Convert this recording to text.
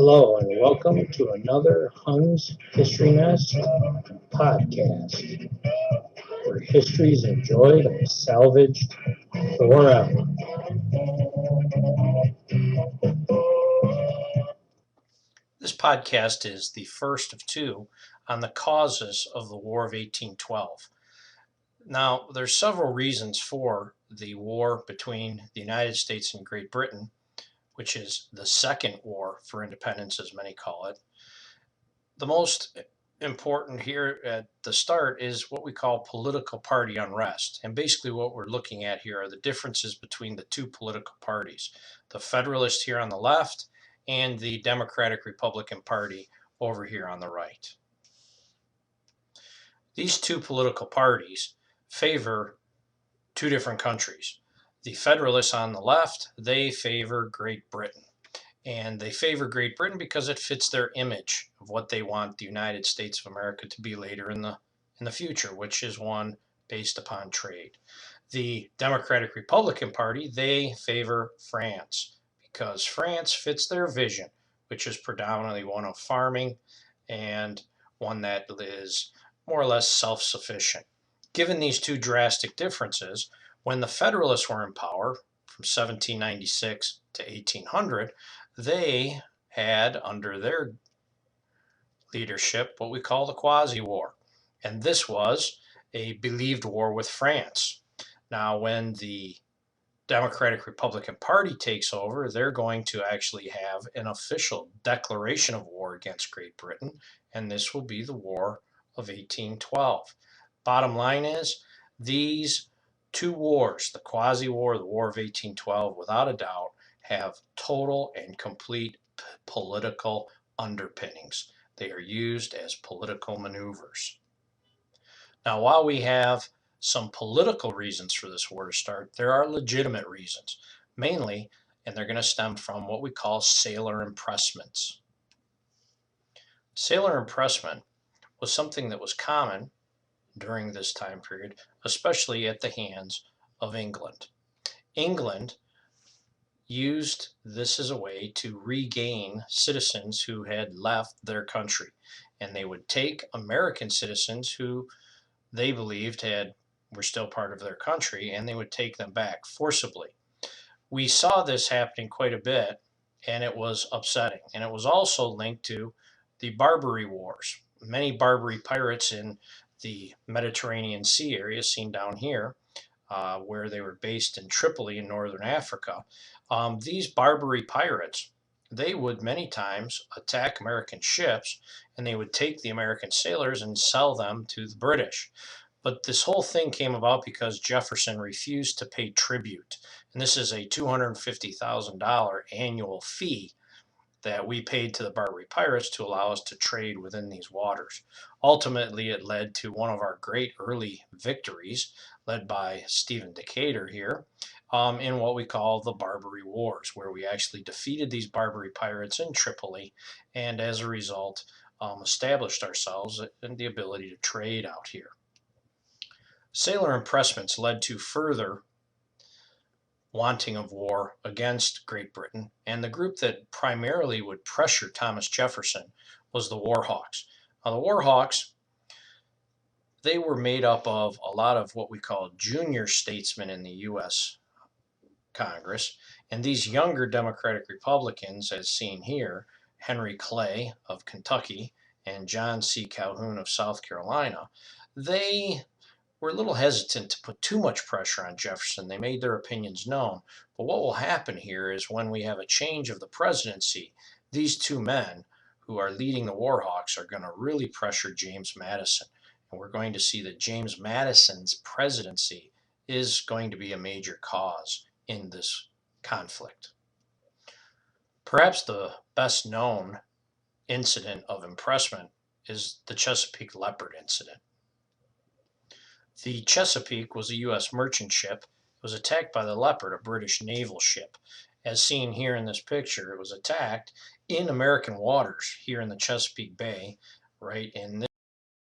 Hello and welcome to another Huns History Nest podcast, where history is enjoyed and salvaged forever. This podcast is the first of two on the causes of the War of 1812. Now, there's several reasons for the war between the United States and Great Britain, which is the Second War for Independence, as many call it. The most important here at the start is what we call political party unrest. And basically what we're looking at here are the differences between the two political parties, the Federalist here on the left and the Democratic Republican Party over here on the right. These two political parties favor two different countries. The Federalists on the left, they favor Great Britain. And they favor Great Britain because it fits their image of what they want the United States of America to be later in the future, which is one based upon trade. The Democratic Republican Party, they favor France because France fits their vision, which is predominantly one of farming and one that is more or less self-sufficient. Given these two drastic differences, when the Federalists were in power from 1796 to 1800, they had under their leadership what we call the quasi-war. And this was a believed war with France. Now, when the Democratic Republican Party takes over, they're going to actually have an official declaration of war against Great Britain, and this will be the War of 1812. Bottom line is, these two wars, the quasi-war, the War of 1812, without a doubt, have total and complete political underpinnings. They are used as political maneuvers. Now, while we have some political reasons for this war to start, there are legitimate reasons, mainly, and they're going to stem from what we call sailor impressments. Sailor impressment was something that was common during this time period, especially at the hands of England. England used this as a way to regain citizens who had left their country, and they would take American citizens who they believed were still part of their country, and they would take them back forcibly. We saw this happening quite a bit, and it was upsetting. And it was also linked to the Barbary Wars. Many Barbary pirates in the Mediterranean Sea area, seen down here, where they were based in Tripoli in northern Africa. These Barbary pirates, they would many times attack American ships, and they would take the American sailors and sell them to the British. But this whole thing came about because Jefferson refused to pay tribute. And this is a $250,000 annual fee that we paid to the Barbary pirates to allow us to trade within these waters. Ultimately, it led to one of our great early victories, led by Stephen Decatur here, in what we call the Barbary Wars, where we actually defeated these Barbary pirates in Tripoli, and as a result, established ourselves in the ability to trade out here. Sailor impressments led to further wanting of war against Great Britain, and the group that primarily would pressure Thomas Jefferson was the Warhawks. Now, the Warhawks, they were made up of a lot of what we call junior statesmen in the U.S. Congress, and these younger Democratic Republicans, as seen here, Henry Clay of Kentucky and John C. Calhoun of South Carolina, they were a little hesitant to put too much pressure on Jefferson. They made their opinions known. But what will happen here is when we have a change of the presidency, these two men who are leading the Warhawks are going to really pressure James Madison. And we're going to see that James Madison's presidency is going to be a major cause in this conflict. Perhaps the best known incident of impressment is the Chesapeake-Leopard Incident. The Chesapeake was a U.S. merchant ship. It was attacked by the Leopard, a British naval ship. As seen here in this picture, it was attacked in American waters here in the Chesapeake Bay, right in